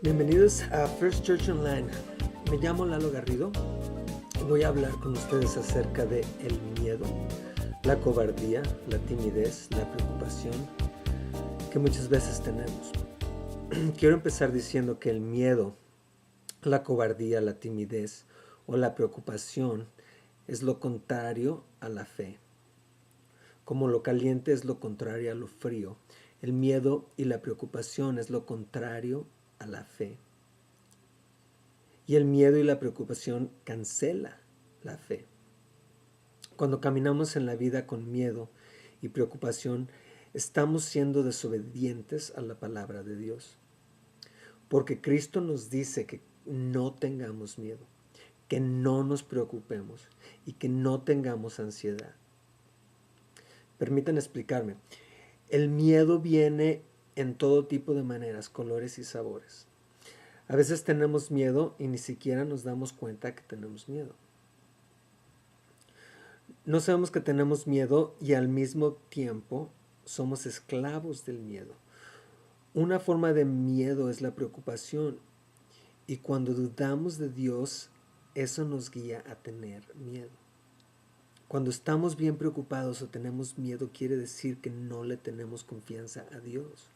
Bienvenidos a First Church Online. Me llamo Lalo Garrido y voy a hablar con ustedes acerca de el miedo, la cobardía, la timidez, la preocupación que muchas veces tenemos. Quiero empezar diciendo que el miedo, la cobardía, la timidez o la preocupación es lo contrario a la fe. Como lo caliente es lo contrario a lo frío, el miedo y la preocupación es lo contrario a la fe. Y el miedo y la preocupación cancela la fe. Cuando caminamos en la vida con miedo y preocupación, estamos siendo desobedientes a la palabra de Dios. Porque Cristo nos dice que no tengamos miedo, que no nos preocupemos y que no tengamos ansiedad. Permítanme explicarme. El miedo viene en todo tipo de maneras, colores y sabores. A veces tenemos miedo y ni siquiera nos damos cuenta que tenemos miedo. No sabemos que tenemos miedo y al mismo tiempo somos esclavos del miedo. Una forma de miedo es la preocupación y cuando dudamos de Dios, eso nos guía a tener miedo. Cuando estamos bien preocupados o tenemos miedo, quiere decir que no le tenemos confianza a Dios.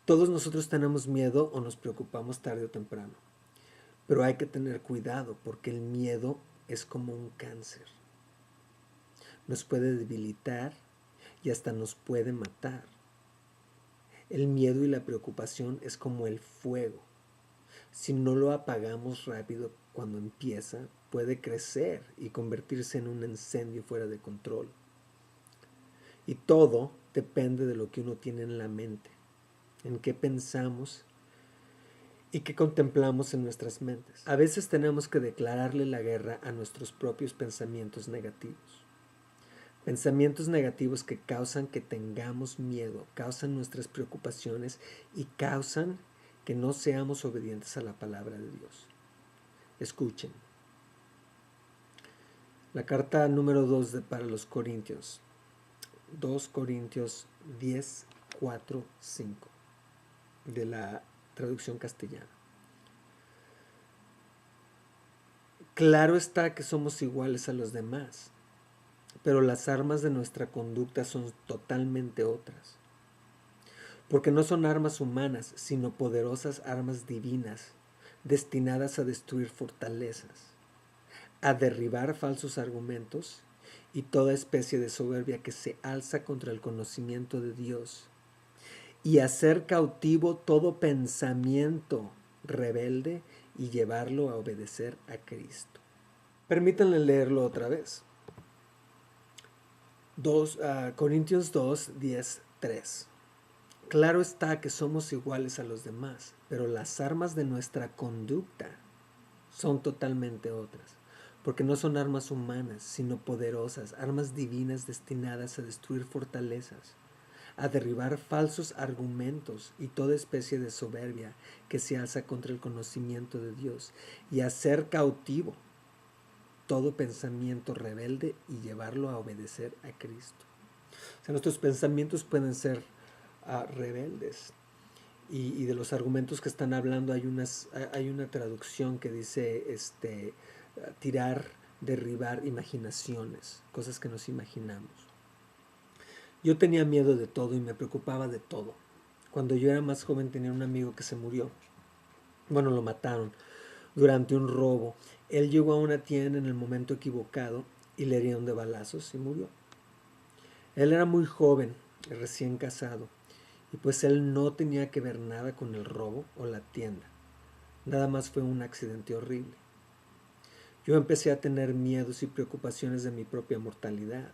Todos nosotros tenemos miedo o nos preocupamos tarde o temprano, pero hay que tener cuidado porque el miedo es como un cáncer. Nos puede debilitar y hasta nos puede matar. El miedo y la preocupación es como el fuego. Si no lo apagamos rápido cuando empieza, puede crecer y convertirse en un incendio fuera de control. Y todo depende de lo que uno tiene en la mente, en qué pensamos y qué contemplamos en nuestras mentes. A veces tenemos que declararle la guerra a nuestros propios pensamientos negativos. Pensamientos negativos que causan que tengamos miedo, causan nuestras preocupaciones y causan que no seamos obedientes a la palabra de Dios. Escuchen. La carta número 2 para los Corintios. 2 Corintios 10, 4, 5. De la traducción castellana. Claro está que somos iguales a los demás, pero las armas de nuestra conducta son totalmente otras. Porque no son armas humanas, sino poderosas armas divinas, destinadas a destruir fortalezas, a derribar falsos argumentos y toda especie de soberbia que se alza contra el conocimiento de Dios, y hacer cautivo todo pensamiento rebelde y llevarlo a obedecer a Cristo. Permítanle leerlo otra vez. Corintios 2, 10, 3. Claro está que somos iguales a los demás, pero las armas de nuestra conducta son totalmente otras, porque no son armas humanas, sino poderosas, armas divinas destinadas a destruir fortalezas, a derribar falsos argumentos y toda especie de soberbia que se alza contra el conocimiento de Dios, y a hacer cautivo todo pensamiento rebelde y llevarlo a obedecer a Cristo. O sea, nuestros pensamientos pueden ser rebeldes. Y de los argumentos que están hablando hay una traducción que dice tirar, derribar imaginaciones, cosas que nos imaginamos. Yo tenía miedo de todo y me preocupaba de todo. Cuando yo era más joven tenía un amigo que se murió. Bueno, lo mataron durante un robo. Él llegó a una tienda en el momento equivocado y le herieron de balazos y murió. Él era muy joven, recién casado, y pues él no tenía que ver nada con el robo o la tienda. Nada más fue un accidente horrible. Yo empecé a tener miedos y preocupaciones de mi propia mortalidad.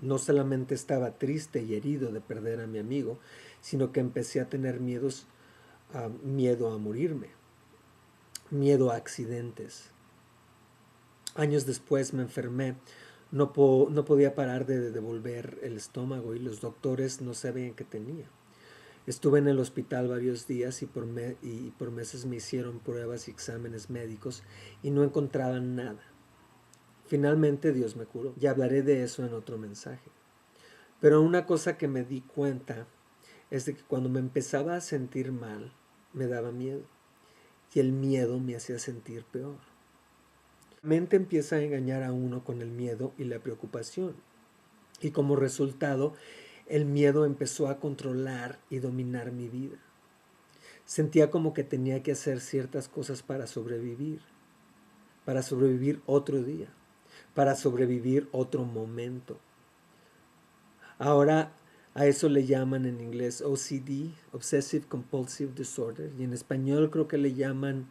No solamente estaba triste y herido de perder a mi amigo, sino que empecé a tener miedo a morirme, miedo a accidentes. Años después me enfermé. No podía parar de devolver el estómago y los doctores no sabían qué tenía. Estuve en el hospital varios días y por meses me hicieron pruebas y exámenes médicos y no encontraban nada. Finalmente Dios me curó. Y hablaré de eso en otro mensaje. Pero una cosa que me di cuenta es de que cuando me empezaba a sentir mal, me daba miedo. Y el miedo me hacía sentir peor. La mente empieza a engañar a uno con el miedo y la preocupación. Y como resultado, el miedo empezó a controlar y dominar mi vida. Sentía como que tenía que hacer ciertas cosas para sobrevivir otro día, para sobrevivir otro momento. Ahora a eso le llaman en inglés OCD, Obsessive Compulsive Disorder, y en español creo que le llaman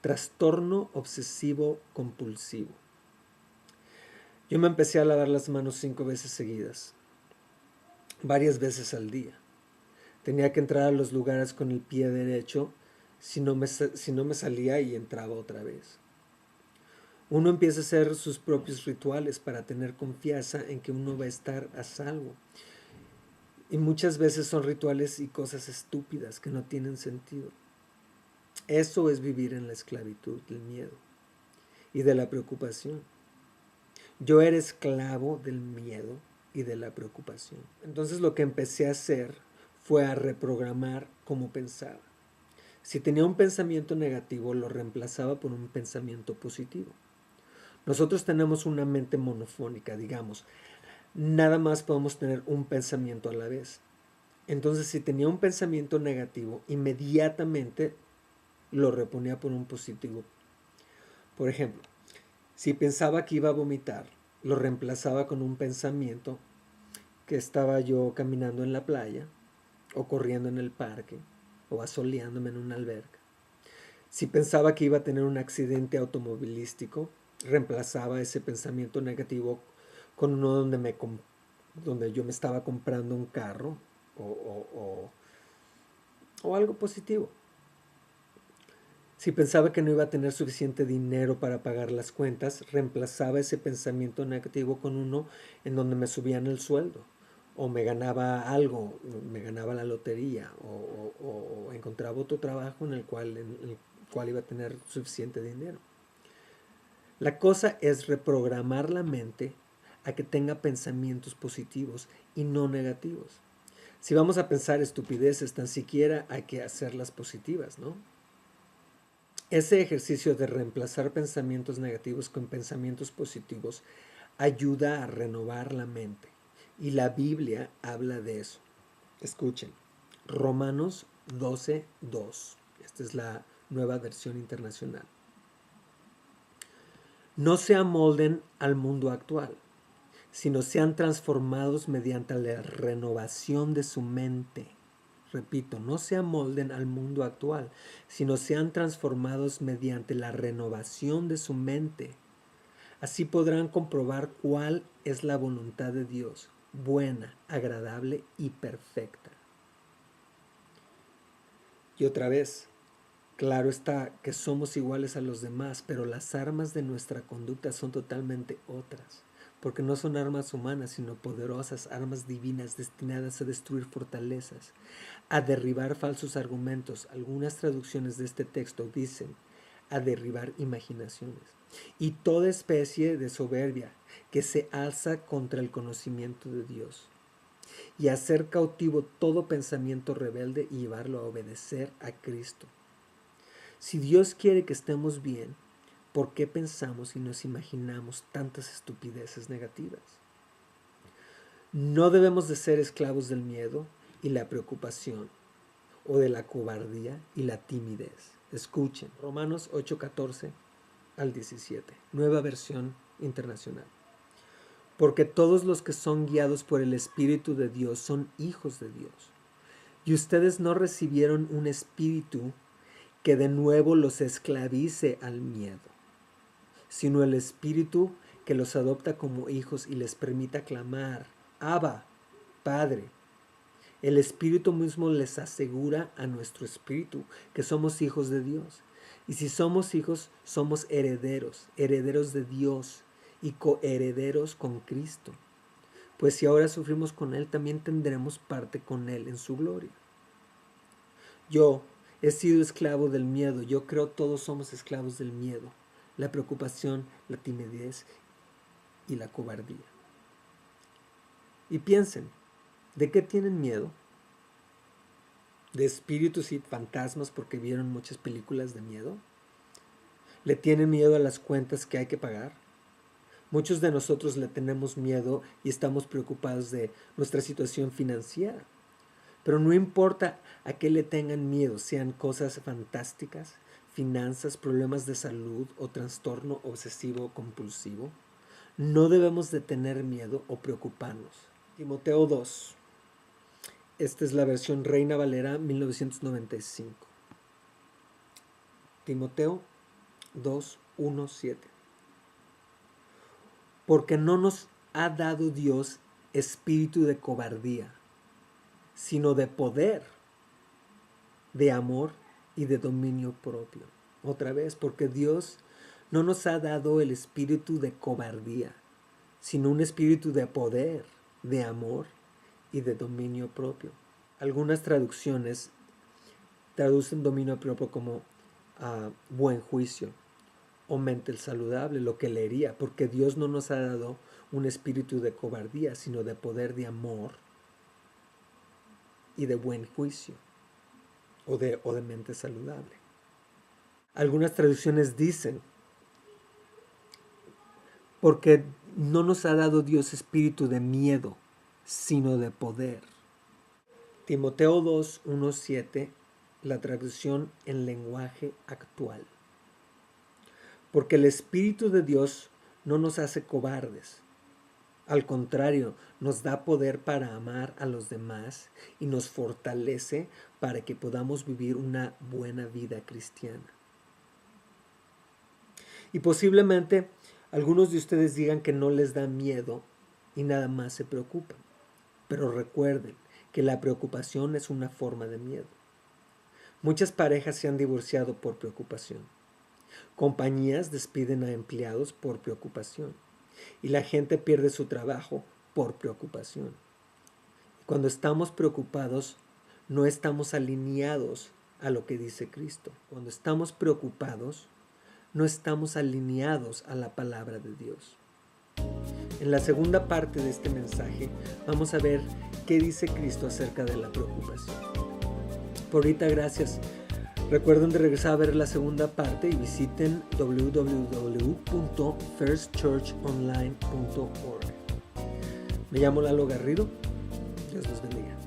trastorno obsesivo compulsivo. Yo me empecé a lavar las manos 5 veces seguidas, varias veces al día. Tenía que entrar a los lugares con el pie derecho, si no me salía y entraba otra vez. Uno empieza a hacer sus propios rituales para tener confianza en que uno va a estar a salvo. Y muchas veces son rituales y cosas estúpidas que no tienen sentido. Eso es vivir en la esclavitud del miedo y de la preocupación. Yo era esclavo del miedo y de la preocupación. Entonces lo que empecé a hacer fue a reprogramar cómo pensaba. Si tenía un pensamiento negativo, lo reemplazaba por un pensamiento positivo. Nosotros tenemos una mente monofónica, digamos. Nada más podemos tener un pensamiento a la vez. Entonces, si tenía un pensamiento negativo, inmediatamente lo reponía por un positivo. Por ejemplo, si pensaba que iba a vomitar, lo reemplazaba con un pensamiento que estaba yo caminando en la playa, o corriendo en el parque, o asoleándome en una alberca. Si pensaba que iba a tener un accidente automovilístico, reemplazaba ese pensamiento negativo con uno donde yo me estaba comprando un carro o algo positivo. Si pensaba que no iba a tener suficiente dinero para pagar las cuentas, reemplazaba ese pensamiento negativo con uno en donde me subían el sueldo, o me ganaba algo, me ganaba la lotería, o encontraba otro trabajo en el cual iba a tener suficiente dinero. La cosa es reprogramar la mente a que tenga pensamientos positivos y no negativos. Si vamos a pensar estupideces, tan siquiera hay que hacerlas positivas, ¿no? Ese ejercicio de reemplazar pensamientos negativos con pensamientos positivos ayuda a renovar la mente. Y la Biblia habla de eso. Escuchen, Romanos 12:2. Esta es la nueva versión internacional. No se amolden al mundo actual, sino sean transformados mediante la renovación de su mente. Repito, no se amolden al mundo actual, sino sean transformados mediante la renovación de su mente. Así podrán comprobar cuál es la voluntad de Dios, buena, agradable y perfecta. Y otra vez, claro está que somos iguales a los demás, pero las armas de nuestra conducta son totalmente otras, porque no son armas humanas, sino poderosas armas divinas destinadas a destruir fortalezas, a derribar falsos argumentos. Algunas traducciones de este texto dicen a derribar imaginaciones y toda especie de soberbia que se alza contra el conocimiento de Dios, y hacer cautivo todo pensamiento rebelde y llevarlo a obedecer a Cristo. Si Dios quiere que estemos bien, ¿por qué pensamos y nos imaginamos tantas estupideces negativas? No debemos de ser esclavos del miedo y la preocupación, o de la cobardía y la timidez. Escuchen, Romanos 8:14 al 17, nueva versión internacional. Porque todos los que son guiados por el Espíritu de Dios son hijos de Dios. Y ustedes no recibieron un espíritu que de nuevo los esclavice al miedo, sino el Espíritu que los adopta como hijos y les permita clamar, Abba, Padre. El Espíritu mismo les asegura a nuestro espíritu que somos hijos de Dios. Y si somos hijos, somos herederos, herederos de Dios y coherederos con Cristo. Pues si ahora sufrimos con Él, también tendremos parte con Él en su gloria. Yo he sido esclavo del miedo. Yo creo todos somos esclavos del miedo, la preocupación, la timidez y la cobardía. Y piensen, ¿de qué tienen miedo? ¿De espíritus y fantasmas porque vieron muchas películas de miedo? ¿Le tienen miedo a las cuentas que hay que pagar? Muchos de nosotros le tenemos miedo y estamos preocupados de nuestra situación financiera. Pero no importa a qué le tengan miedo, sean cosas fantásticas, finanzas, problemas de salud o trastorno obsesivo compulsivo, no debemos de tener miedo o preocuparnos. Timoteo 2. Esta es la versión Reina Valera 1995. Timoteo 2, 1, 7. Porque no nos ha dado Dios espíritu de cobardía, sino de poder, de amor y de dominio propio. Otra vez, porque Dios no nos ha dado el espíritu de cobardía, sino un espíritu de poder, de amor y de dominio propio. Algunas traducciones traducen dominio propio como buen juicio o mente saludable, lo que leería, porque Dios no nos ha dado un espíritu de cobardía, sino de poder, de amor y de buen juicio o de mente saludable. Algunas traducciones dicen, porque no nos ha dado Dios espíritu de miedo, sino de poder. Timoteo 2, 1, 7, la traducción en lenguaje actual. Porque el Espíritu de Dios no nos hace cobardes. Al contrario, nos da poder para amar a los demás y nos fortalece para que podamos vivir una buena vida cristiana. Y posiblemente algunos de ustedes digan que no les da miedo y nada más se preocupan. Pero recuerden que la preocupación es una forma de miedo. Muchas parejas se han divorciado por preocupación. Compañías despiden a empleados por preocupación. Y la gente pierde su trabajo por preocupación. Cuando estamos preocupados, no estamos alineados a lo que dice Cristo. Cuando estamos preocupados, no estamos alineados a la palabra de Dios. En la segunda parte de este mensaje vamos a ver qué dice Cristo acerca de la preocupación. Por ahorita, gracias. Recuerden de regresar a ver la segunda parte y visiten www.firstchurchonline.org. Me llamo Lalo Garrido. Dios los bendiga.